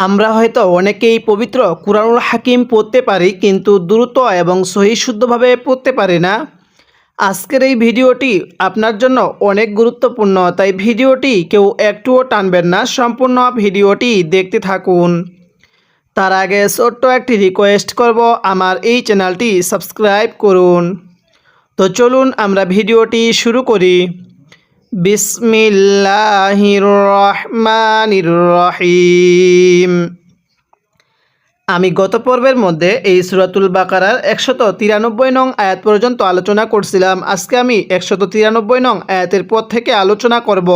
আমরা হয়তো অনেকেই পবিত্র কুরআনুল হাকিম পড়তে পারি, কিন্তু দ্রুত এবং সহি শুদ্ধভাবে পড়তে পারি না। আজকের এই ভিডিওটি আপনার জন্য অনেক গুরুত্বপূর্ণ, তাই ভিডিওটি কেউ একটুও টানবেন না, সম্পূর্ণ ভিডিওটি দেখতে থাকুন। তার আগে ছোট্ট একটি রিকোয়েস্ট করব, আমার এই চ্যানেলটি সাবস্ক্রাইব করুন। তো চলুন আমরা ভিডিওটি শুরু করি। বিসমিল্লাহির রহমানির রহিম। আমি গত পর্বের মধ্যে এই সূরাতুল বাকারার 193 নং আয়াত পর্যন্ত আলোচনা করছিলাম। আজকে আমি 193 নং আয়াতের পর থেকে আলোচনা করব।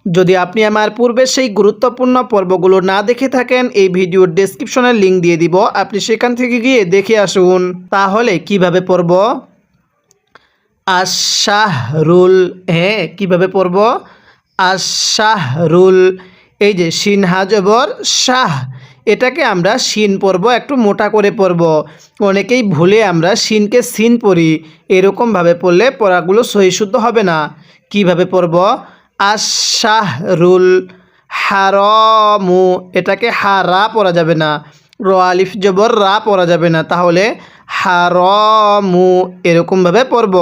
যদি আপনি আমার পূর্বের সেই গুরুত্বপূর্ণ পর্বগুলো না দেখে থাকেন, এই ভিডিওর ডেসক্রিপশনের লিঙ্ক দিয়ে দিব, আপনি সেখান থেকে গিয়ে দেখে আসুন। তাহলে কিভাবে পড়ব? আশ-শাহরুল, হ্যাঁ, কীভাবে পড়ব? আশ-শাহরুল, এই যে শিন হাজবর শাহ, এটাকে আমরা শিন পড়ব, একটু মোটা করে পড়ব। অনেকেই ভুলে আমরা শিনকে সিন পড়ি, এরকমভাবে পড়লে পড়াগুলো সহি শুদ্ধ হবে না। কিভাবে পড়ব? আশ-শাহরুল হারামু, এটাকে হারা পড়া যাবে না, র আলিফ জবর রা পড়া যাবে না, তাহলে হারামু এরকমভাবে পড়ব।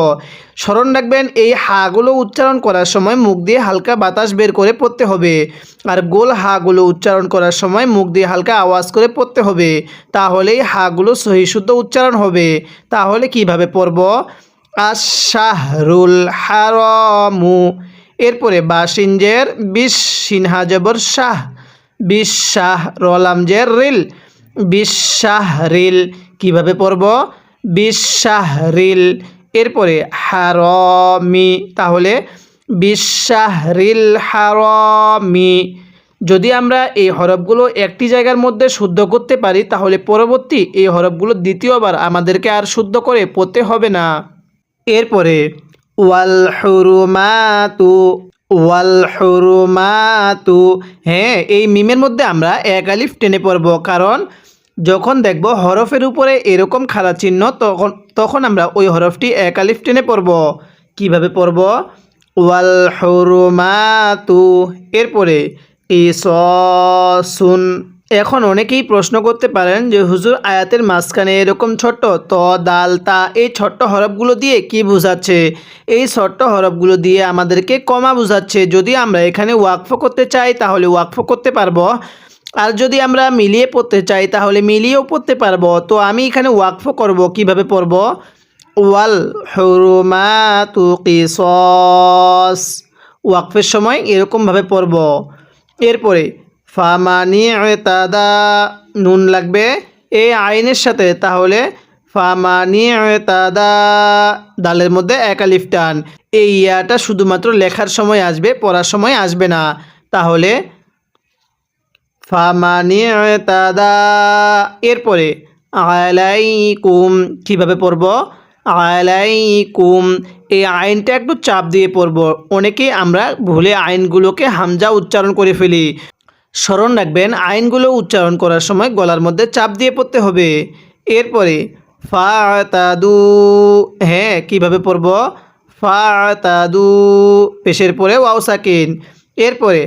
স্মরণ রাখবেন, এই হাগুলো উচ্চারণ করার সময় মুখ দিয়ে হালকা বাতাস বের করে পড়তে হবে, আর গোল হাগুলো উচ্চারণ করার সময় মুখ দিয়ে হালকা আওয়াজ করে পড়তে হবে, তাহলেই হাগুলো সহি শুদ্ধ উচ্চারণ হবে। তাহলে কিভাবে পড়ব? আশ-শাহরুল হারামু, এরপরে বাসিনজের বিশ, সিনহা জবর শাহ, বিশাহ, রলামজের রিল, বিশাহ রিল, কিভাবে পড়ব? বিশাহরিল, এরপরে হারামি, তাহলে বিশাহরিল হারামি। যদি আমরা এই হরফগুলো একটি জায়গার মধ্যে শুদ্ধ করতে পারি, তাহলে পরবর্তী এই হরফগুলো দ্বিতীয়বার আমাদেরকে আর শুদ্ধ করে পড়তে হবে না। এরপরে ওয়াল হুরুমাতু, ওয়াল হুরুমাতু, হ্যাঁ, এই মিমের মধ্যে আমরা এক আলিফ টেনে পড়ব, কারণ যখন দেখব হরফের উপরে এরকম খাড়া চিহ্ন, তখন আমরা ওই হরফটি এক আলিফ টেনে পড়ব। কিভাবে পড়ব? ওয়াল হুরুমাতু, এরপরে কিসাসুন। এখন অনেকেই প্রশ্ন করতে পারেন যে হুজুর, আয়াতের মাঝখানে এরকম ছোট্ট ত, দাল, তা, এই ছোট্ট হরফগুলো দিয়ে কি বোঝাচ্ছে? এই ছোট্ট হরফগুলো দিয়ে আমাদেরকে কমা বোঝাচ্ছে। যদি আমরা এখানে ওয়াকফ করতে চাই তাহলে ওয়াকফ করতে পারবো, আর যদি আমরা মিলিয়ে পড়তে চাই তাহলে মিলিয়েও পড়তে পারবো। তো আমি এখানে ওয়াকফ করব। কিভাবে পড়ব? ওয়াল হুরুমাতু কিসাস, ওয়াকফের সময় এরকমভাবে পড়ব। এরপরে ফামানি তাদা, নুন লাগবে এই আইনের সাথে, তাহলে ফামানি তাদা, দালের মধ্যে এক আলিফ টান। এই ইয়াটা শুধুমাত্র লেখার সময় আসবে, পড়ার সময় আসবে না। তাহলে ফামানি তাদা, এরপরে আলাইকুম, কিভাবে পড়ব? আলাইকুম, এই আইনটা একটু চাপ দিয়ে পড়ব। অনেকেই আমরা ভুলে আইনগুলোকে হামজা উচ্চারণ করে ফেলি। স্মরণ রাখবেন, আইনগুলো উচ্চারণ করার সময় গলার মধ্যে চাপ দিয়ে পড়তে হবে। এরপরে ফাতাদু, হ্যাঁ, কিভাবে পড়ব? ফাতাদু, পেশের পরে ওয়াও সাকিন। এরপরে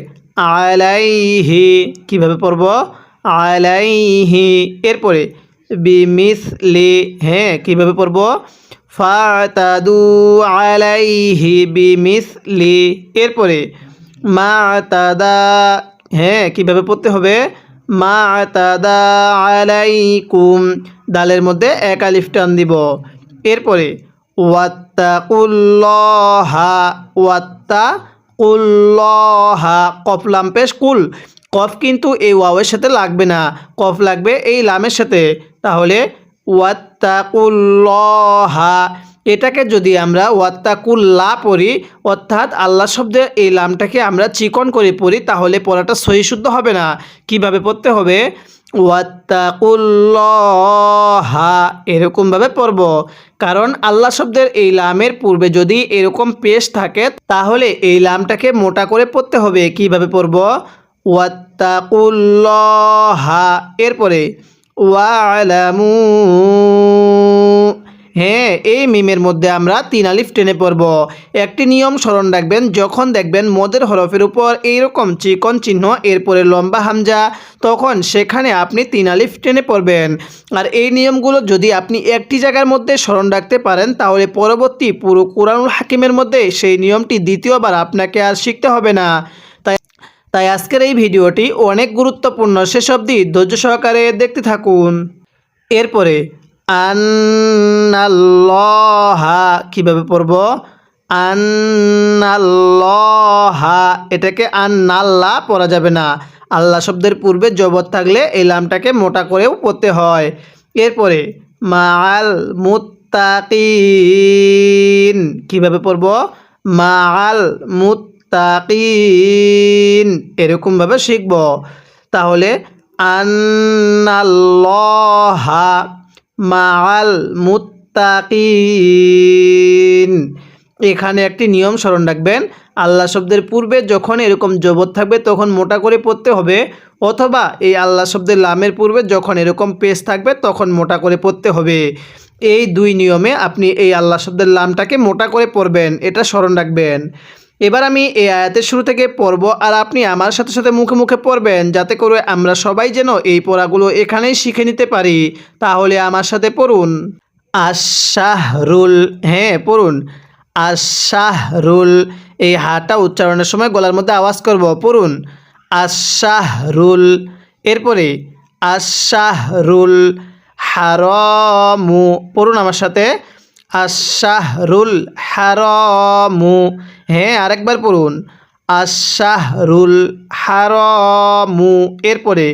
আলাইহি, কিভাবে পড়ব? আলাইহি, এরপরে বিমিসলি, হ্যাঁ, কিভাবে পড়ব? ফাতাদু আলাইহি বিমিসলি, এরপরে মাতাদা, হ্যাঁ, কিভাবে পড়তে হবে? মাতাদা আলাইকুম, দালের মধ্যে এক আলিফ টান দিব। এরপরে ওয়াত্তাকুল্লাহা, ওয়াত্তাকুল্লাহা, কফ লাম পেশ কুল, কফ কিন্তু এই ওয়াওয়ের সাথে লাগবে না, কফ লাগবে এই লামের সাথে, তাহলে ওয়াত্তাকুল্লাহা। এটাকে যদি আমরা ওয়াত্তাকুল্লা পড়ি, অর্থাৎ আল্লাহ শব্দের এই লামটাকে আমরা চিকন করে পড়ি, তাহলে পড়াটা সহি শুদ্ধ হবে না। কিভাবে পড়তে হবে? ওয়াত্তাকুল্লাহা, এরকমভাবে পড়ব, কারণ আল্লাহ শব্দের এই লামের পূর্বে যদি এরকম পেশ থাকে, তাহলে এই লামটাকে মোটা করে পড়তে হবে। কিভাবে পড়ব? ওয়াত্তাকুল্লাহা, এরপরে ওয়ালামু, হ্যাঁ, এই মিমের মধ্যে আমরা 3 আলিফ টেনে পড়ব। একটি নিয়ম স্মরণ রাখবেন, যখন দেখবেন মদের হরফের উপর এইরকম চিকন চিহ্ন এরপরে লম্বা হামজা, তখন সেখানে আপনি 3 আলিফ টেনে পড়বেন। আর এই নিয়মগুলো যদি আপনি একটি জায়গার মধ্যে স্মরণ রাখতে পারেন, তাহলে পরবর্তী পুরো কুরআনুল হাকিমের মধ্যে সেই নিয়মটি দ্বিতীয়বার আপনাকে আর শিখতে হবে না। তাই আজকের এই ভিডিওটি অনেক গুরুত্বপূর্ণ, শেষ অবধি ধৈর্য সহকারে দেখতে থাকুন। এরপরে আন্নাল্লাহা কীভাবে পড়ব? আন্নাল্লাহা, এটাকে আন্নাল্লাহ পড়া যাবে না। আল্লাহ শব্দের পূর্বে জবর থাকলে এই লামটাকে মোটা করেও পড়তে হয়। এরপরে মাআল মুত্তাকিন কীভাবে পড়ব? মাআল মুত্তাকিন, এরকমভাবে শিখব। তাহলে আন্নাল্লাহা মাআল মুত্তাকিন, এখানে একটি নিয়ম স্মরণ রাখবেন, আল্লাহ শব্দের পূর্বে যখন এরকম জবর থাকবে তখন মোটা করে পড়তে হবে, অথবা এই আল্লাহ শব্দের লামের পূর্বে যখন এরকম পেশ থাকবে তখন মোটা করে পড়তে হবে। এই দুই নিয়মে আপনি এই আল্লাহ শব্দের লামটাকে মোটা করে পড়বেন, এটা স্মরণ রাখবেন। এবার আমি এই আয়াতের শুরু থেকে পড়ব, আর আপনি আমার সাথে সাথে মুখে মুখে পড়বেন, যাতে করে আমরা সবাই যেন এই পড়াগুলো এখানেই শিখে নিতে পারি। তাহলে আমার সাথে পড়ুন। আশ-শাহরুল, হ্যাঁ পড়ুন আশ-শাহরুল। এই হাটা উচ্চারণের সময় গলার মধ্যে আওয়াজ করব, পড়ুন আশ-শাহরুল। এরপরে আশ-শাহরুল হারামু, পড়ুন আমার সাথে আশ-শাহরুল হারামু। হ্যাঁ, আরেকবার পড়ুন আশ-শাহরুল হারামু। এরপরে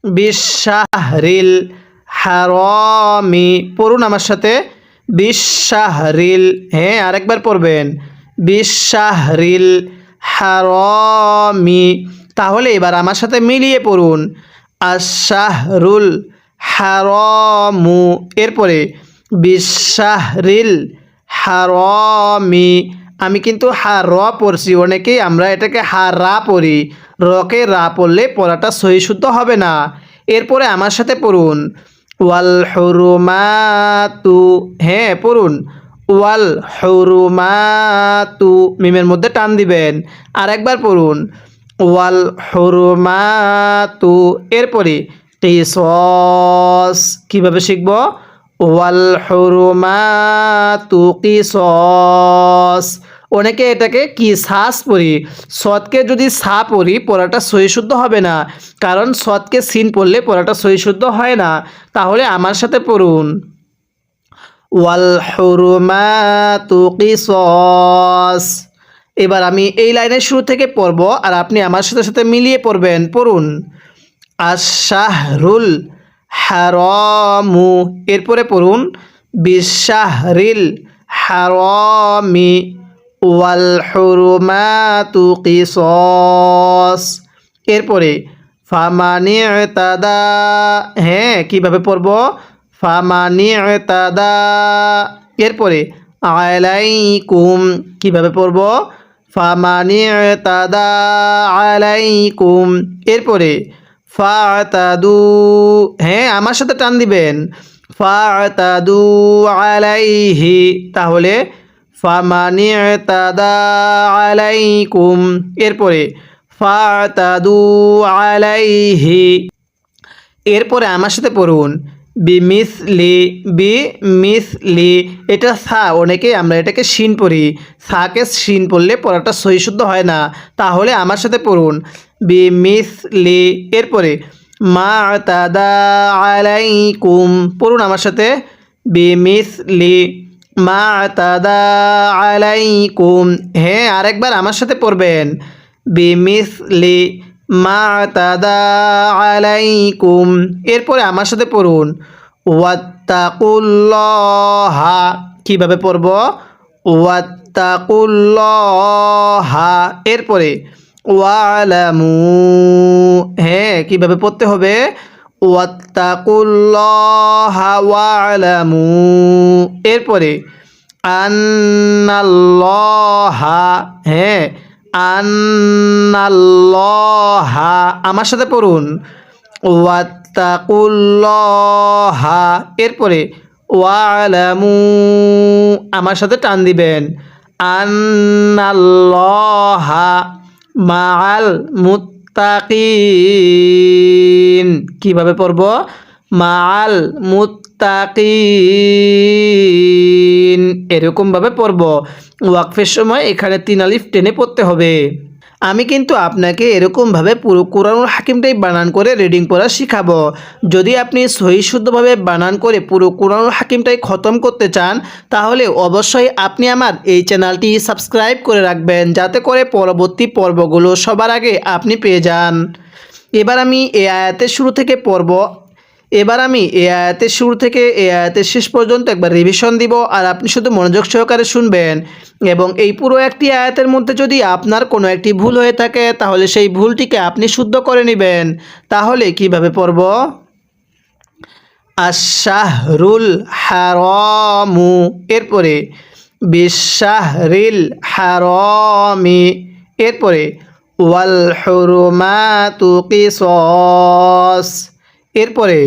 বিশ-শাহরিল হারামি, পড়ুন আমার সাথে বিশ-শাহরিল। হ্যাঁ, আরেকবার পড়বেন বিশ-শাহরিল হারামি। তাহলে এবার আমার সাথে মিলিয়ে পড়ুন আশ-শাহরুল হারামু। এরপরে বিশ-শাহরিল হারামি। আমি কিন্তু হা র পড়ছি, অনেকেই আমরা এটাকে হা রা পড়ি, রকে রা পড়লে পড়াটা সহি শুদ্ধ হবে না। এরপরে আমার সাথে পড়ুন ওয়াল হুরুমাতু, হ্যাঁ পড়ুন ওয়াল হুরুমাতু, মিমের মধ্যে টান দিবেন। আর একবার পড়ুন ওয়াল হুরুমাতু। এরপরে কিসস, কীভাবে শিখব? ওয়াল হুরুমাতু কিসস। অনেকে এটাকে কিসাস পড়ি, সৎকে যদি সা পড়ি পড়াটা সহি শুদ্ধ হবে না, কারণ সৎকে সিন পড়লে পড়াটা সহি শুদ্ধ হয় না। তাহলে আমার সাথে পড়ুন ওয়াল হুরুমাতু কিসস। এবার আমি এই লাইনের শুরু থেকে পড়ব, আর আপনি আমার সাথে সাথে মিলিয়ে পড়বেন, পড়ুন আশ-শাহরুল হারামু। এরপরে পড়ুন বিশ-শাহরিল হারামি ওয়াল হুরুমাতু কিসস। এরপরে ফামানি ইতাদা, হ্যাঁ কীভাবে পড়ব? ফামানি ইতাদা। এরপরে আলাইকুম, কীভাবে পড়ব? ফামানি ইতাদা আলাইকুম। এরপরে ফাতাদু, হ্যাঁ আমার সাথে টান দিবেন ফাতাদু আলাইহি। তাহলে ফামানি ইতাদা আলাইকুম। এরপরে ফাতাদু আলাইহি। এরপরে আমার সাথে পড়ুন বিমিসলি, বিমিসলি। এটা সা, অনেকে আমরা এটাকে শিন পড়ি, সাকে শিন পড়লে পড়াটা সহি শুদ্ধ হয় না। তাহলে আমার সাথে পড়ুন বিমিসলি। এরপরে মা'তাদা আলাইকুম, পড়ুন আমার সাথে বিমিসলি মা'তাদা আলাইকুম। হ্যাঁ, আরেকবার আমার সাথে পড়বেন বিমিসলি মা'তাদা আলাইকুম। এরপরে আমার সাথে পড়ুন ওয়াত্তাকুল্লাহা, কীভাবে পড়ব? ওয়াত্তাকুল্লাহা। এরপরে ওয়ালামু, হ্যাঁ কীভাবে পড়তে হবে? ওয়াত্তাকুল্লাহা ওয়ালামু। এরপরে আন্নাল্লাহা, হ্যাঁ আন্নাল্লাহা। আমার সাথে পড়ুন ওয়াত্তাকুল্লাহা। এরপরে ওয়ালামু, আমার সাথে টান দিবেন, আন্নাল্লাহা মাআল মুত্তাকিন। কিভাবে পড়ব? মাআল মুত্তাকিন, এরকম ভাবে পড়ব। ওয়াকফের সময় এখানে 3 আলিফ টেনে পড়তে হবে। আমি কিন্তু আপনাকে এরকমভাবে পুরো কোরআনুল হাকিমটাই বানান করে রিডিং পড়া শিখাবো। যদি আপনি সহি শুদ্ধভাবে বানান করে পুরো কোরআনুল হাকিমটাই খতম করতে চান, তাহলে অবশ্যই আপনি আমার এই চ্যানেলটি সাবস্ক্রাইব করে রাখবেন, যাতে করে পরবর্তী পর্বগুলো সবার আগে আপনি পেয়ে যান। এবার আমি এই আয়াতের শুরু থেকে পড়ব। এই আয়াতের শেষ পর্যন্ত একবার রিভিশন দিব, আর আপনি শুধু মনোযোগ সহকারে শুনবেন। এবং এই পুরো একটি আয়াতের মধ্যে যদি আপনার কোনো একটি ভুল হয়ে থাকে, তাহলে সেই ভুলটিকে আপনি শুদ্ধ করে নেবেন। তাহলে কিভাবে পড়ব? আশ-শাহরুল হারামু, এরপরে বিশ-শাহরিল হারামি, এরপরে ওয়াল হুরুমাতু কিসাস, এরপরে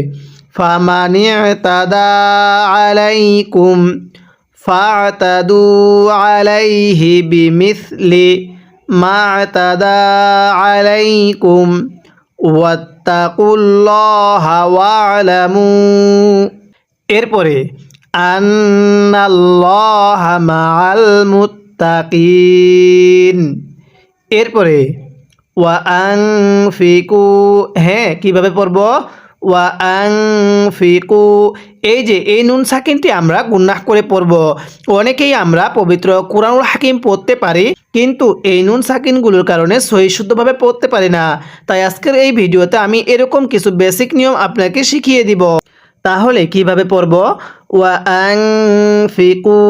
ফামানি ইতাদা আলাইকুম ফাতাদু আলাইহি বিমিসলি মা ইতাদা আলাইকুম ওয়াত্তাকুল্লাহা ওয়া'লামু, এরপরে আন্নাল্লাহা মাআল মুত্তাকিন, এরপরে ওয়া আনফিকু, হ্যাঁ কিভাবে পড়ব? ওয়া আনফিকু, এই যে এই নুন সাকিনটি আমরা গুন্নাহ করে পড়ব। অনেকেই আমরা পবিত্র কোরআনুল হাকিম পড়তে পারি, কিন্তু এই নুন সাকিনগুলোর কারণে সহি শুদ্ধভাবে পড়তে পারি না। তাই আজকের এই ভিডিওতে আমি এরকম কিছু বেসিক নিয়ম আপনাকে শিখিয়ে দিব। তাহলে কিভাবে পড়ব? ওয়া আনফিকু,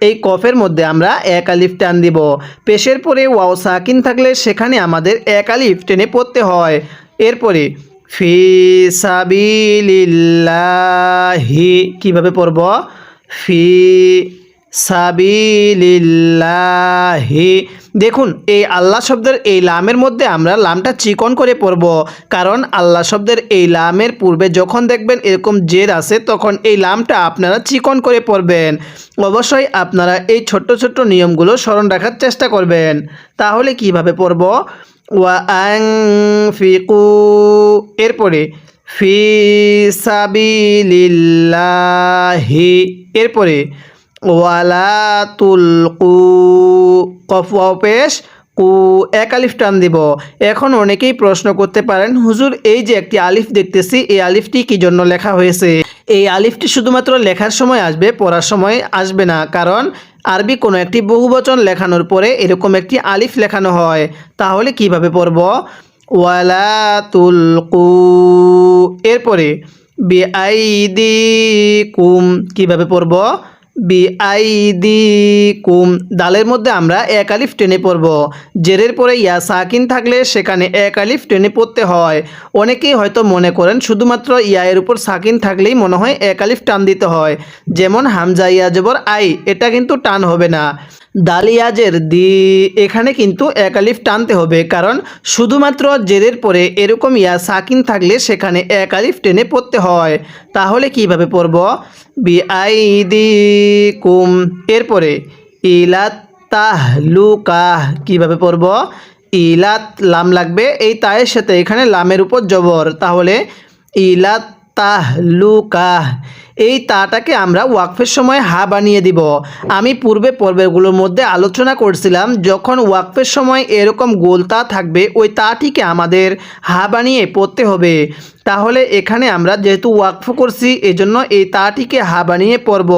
এই কফের মধ্যে আমরা 1 আলিফ টান দিব। পেশের পরে ওয়াও সাকিন থাকলে সেখানে আমাদের 1 আলিফ টেনে পড়তে হয়। এরপরে ফি সাবিলিল্লাহি, কিভাবে পড়ব? ফি সাবিলিল্লাহি। দেখুন, এই আল্লাহ শব্দের এই লামের মধ্যে আমরা লামটা চিকন করে পড়ব, কারণ আল্লাহ শব্দের এই লামের পূর্বে যখন দেখবেন এরকম জের আছে, তখন এই লামটা আপনারা চিকন করে পড়বেন। অবশ্যই আপনারা এই ছোট্ট ছোট্ট নিয়মগুলো স্মরণ রাখার চেষ্টা করবেন। তাহলে কিভাবে পড়ব? ওয়া আনফিকু, এরপরে ফি সাবিলিল্লাহি, এরপরে ওয়ালা তুলকু, কফ ওয়াও পেশ কু, 1 আলিফ টান দিব। এখন অনেকেই প্রশ্ন করতে পারেন, হুজুর এই যে একটি আলিফ দেখতেছি, এই আলিফটি কি জন্য লেখা হয়েছে? এই আলিফটি শুধুমাত্র লেখার সময় আসবে, পড়ার সময় আসবে না, কারণ আরবি কোনো একটি বহুবচন লেখানোর পরে এরকম একটি আলিফ লেখানো হয়। তাহলে কিভাবে পড়ব? ওয়ালা তুলকু, এরপরে বিআইদিকুম, কিভাবে পড়ব? বিআইদিকুম, দালের মধ্যে আমরা 1 আলিফ টেনে পড়ব। জেরের পরে ইয়া সাকিন থাকলে সেখানে 1 আলিফ টেনে পড়তে হয়। অনেকেই হয়তো মনে করেন শুধুমাত্র ইয়া-এর উপর সাকিন থাকলেই মনে হয় 1 আলিফ টান দিতে হয়, যেমন হামজা ইয়া জবর আই, এটা কিন্তু টান হবে না। দালিয়াজের দি, এখানে কিন্তু 1 আলিফ টানতে হবে, কারণ শুধুমাত্র জেরের পরে এরকম ইয়া সাকিন থাকলে সেখানে 1 আলিফ টেনে পড়তে হয়। তাহলে কিভাবে পড়ব? বিআইদিকুম, এরপরে ইলাত তাহলুকাহ, কিভাবে পড়ব? ইলাত, লাম লাগবে এই তায়ের সাথে, এখানে লামের উপর জবর, তাহলে ইলাত তাহলুকাহ। এই তাটাকে আমরা ওয়াকফের সময় হা বানিয়ে দিব। আমি পূর্বে পর্বগুলোর মধ্যে আলোচনা করছিলাম, যখন ওয়াকফের সময় এরকম গোল তা থাকবে, ওই তাটিকে আমাদের হা বানিয়ে পড়তে হবে। তাহলে এখানে আমরা যেহেতু ওয়াকফ করছি, এজন্য এই তাটিকে হা বানিয়ে পড়ব।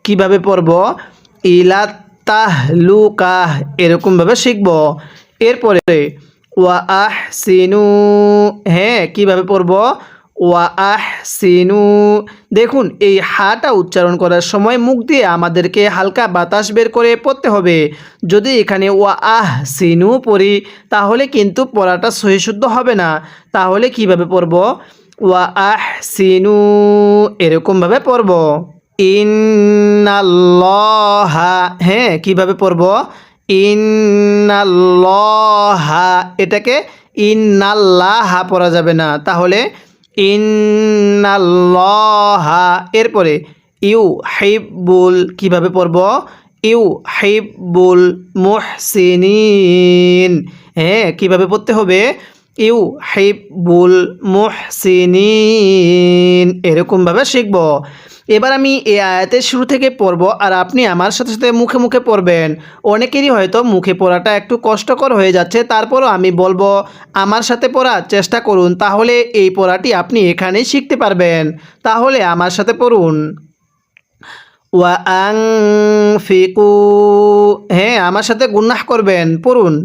কিভাবে পড়ব? ইলাত তাহলুকাহ, এরকমভাবে শিখব। এরপরে ওয়া আহসিনু, হ্যাঁ কিভাবে পড়ব? ওয়া আহসিনু, দেখুন এই হাটা উচ্চারণ করার সময় মুখ দিয়ে আমাদেরকে হালকা বাতাস বের করে পড়তে হবে। যদি এখানে ওয়া আহসিনু পড়ি, তাহলে কিন্তু পড়াটা সহি শুদ্ধ হবে না। তাহলে কিভাবে পড়ব? ওয়া আহসিনু, এরকমভাবে পড়ব। ইন্নাল্লাহা, হ্যাঁ কিভাবে পড়ব? ইন্নাল্লাহা, এটাকে ইন্নাল্লাহা পড়া যাবে না, তাহলে ইন্নাল্লাহা, এরপরে ইউহিব্বুল, কিভাবে পড়ব? ইউহিব্বুল মুহসিনিন। হ্যাঁ, কিভাবে পড়তে হবে? ইউহিব্বুল মুহসিনিন, এরকমভাবে শিখব। এবার আমি এই আয়াতের শুরু থেকে পড়ব আর আপনি আমার সাথে সাথে মুখে মুখে পড়বেন। অনেকেরই হয়তো মুখে পড়াটা একটু কষ্টকর হয়ে যাচ্ছে, তারপরও আমি বলবো আমার সাথে পড়ার চেষ্টা করুন, তাহলে এই পড়াটি আপনি এখানেই শিখতে পারবেন। তাহলে আমার সাথে পড়ুন। ওয়া আনফিকু, হ্যাঁ আমার সাথে গুনাহ করবেন, পড়ুন।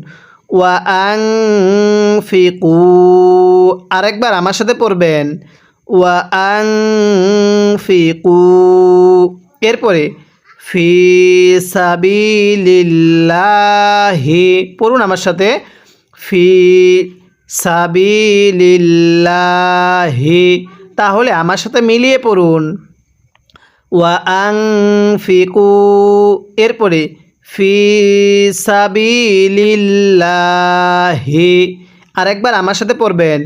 ওয়া আনফিকু, আরেকবার আমার সাথে পড়বেন। ওয়া আনফিকু, এরপরে ফি সাবিলিল্লাহি, পড়ুন আমার সাথে। ফি সাবিলিল্লাহি, তাহলে আমার সাথে মিলিয়ে পড়ুন। ওয়া আনফিকু, এরপরে ফি সাবিলিল্লাহি, আরেকবার আমার সাথে পড়বেন।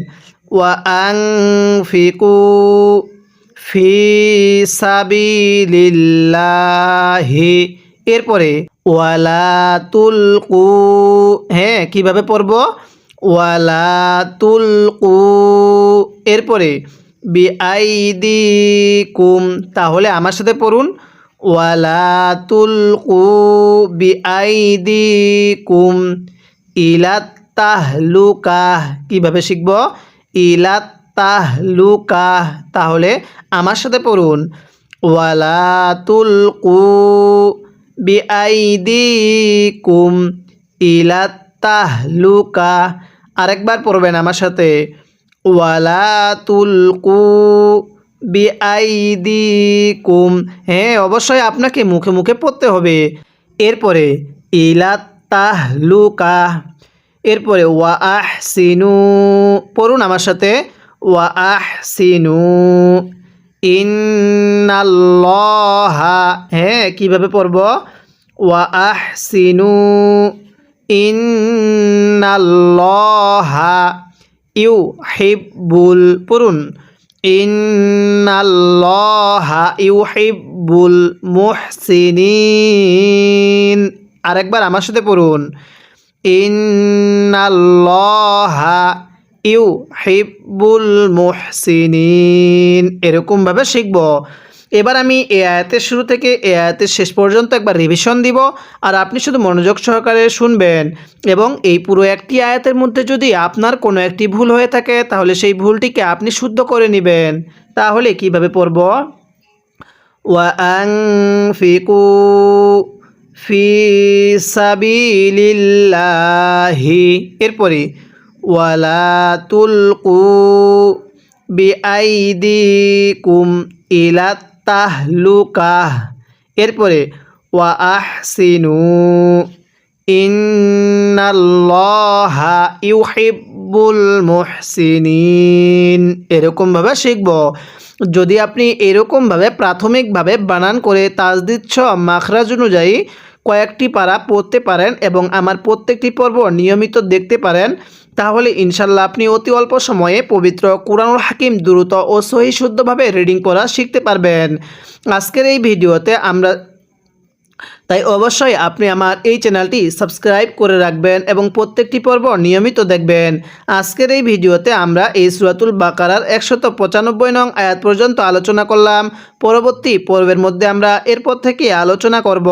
ওয়া আনফিকু ফি সাবিলিল্লাহি, এরপরে ওয়ালা তুলকু, হ্যাঁ কিভাবে পড়ব? ওয়ালা তুলকু, এরপরে বিআইদিকুম, তাহলে আমার সাথে পড়ুন। ওয়ালা তুলকু বিআইদিকুম ইলাত তাহলুকাহ, কিভাবে শিখব? ইলাত তাহলুকাহ, তাহলে আমার সাথে পড়ুন। ওয়ালা তুলকু বিআইদিকুম ইলাত তাহলুকাহ, আরেকবার পড়বেন আমার সাথে। ওয়ালা তুলকু বিআইদিকুম, হ্যাঁ অবশ্যই আপনাকে মুখে মুখে পড়তে হবে। এরপরে ইলাত তাহলুকাহ, এরপরে ওয়া আহসিনু, পড়ুন আমার সাথে। ওয়া আহসিনু ইন্নাল্লাহা, হ্যাঁ কিভাবে পড়ব? ওয়া আহসিনু ইন্নাল্লাহা ইউহিব্বুল, পড়ুন। ইন্নাল্লাহা ইউহিব্বুল মুহসিনিন, আরেকবার আমার সাথে পড়ুন। ইন্নাল্লাহা ইউহিব্বুল মুহসিনিন, এরকমভাবে শিখব। এবার আমি এই আয়াতের শুরু থেকে এই আয়াতের শেষ পর্যন্ত একবার রিভিশন দিব আর আপনি শুধু মনোযোগ সহকারে শুনবেন, এবং এই পুরো একটি আয়াতের মধ্যে যদি আপনার কোনো একটি ভুল হয়ে থাকে তাহলে সেই ভুলটিকে আপনি শুদ্ধ করে নেবেন। তাহলে কিভাবে পড়ব? ওয়া আনফিকু ফি সাবিলিল্লাহি, এরপরে ওয়ালা তুলকু বিআইদিকুম ইলাত তাহলুকাহ, এরপরে ওয়া আহসিনু ইন্নাল্লাহা ইউহিব্বুল মুহসিনিন, এরকমভাবে শিখব। যদি আপনি এরকমভাবে প্রাথমিকভাবে বানান করে তাজদিদ সহ মাখরাজ অনুযায়ী কয়েকটি পারা পড়তে পারেন এবং আমার প্রত্যেকটি পর্ব নিয়মিত দেখতে পারেন, তাহলে ইনশাল্লাহ আপনি অতি অল্প সময়ে পবিত্র কুরআনুল হাকিম দ্রুত ও সহি শুদ্ধভাবে রিডিং পড়া শিখতে পারবেন। আজকের এই ভিডিওতে আমরা তাই অবশ্যই আপনি আমার এই চ্যানেলটি সাবস্ক্রাইব করে রাখবেন এবং প্রত্যেকটি পর্ব নিয়মিত দেখবেন। আজকের এই ভিডিওতে আমরা এই সূরাতুল বাকারার 195 নং আয়াত পর্যন্ত আলোচনা করলাম। পরবর্তী পর্বের মধ্যে আমরা এরপর থেকে আলোচনা করব।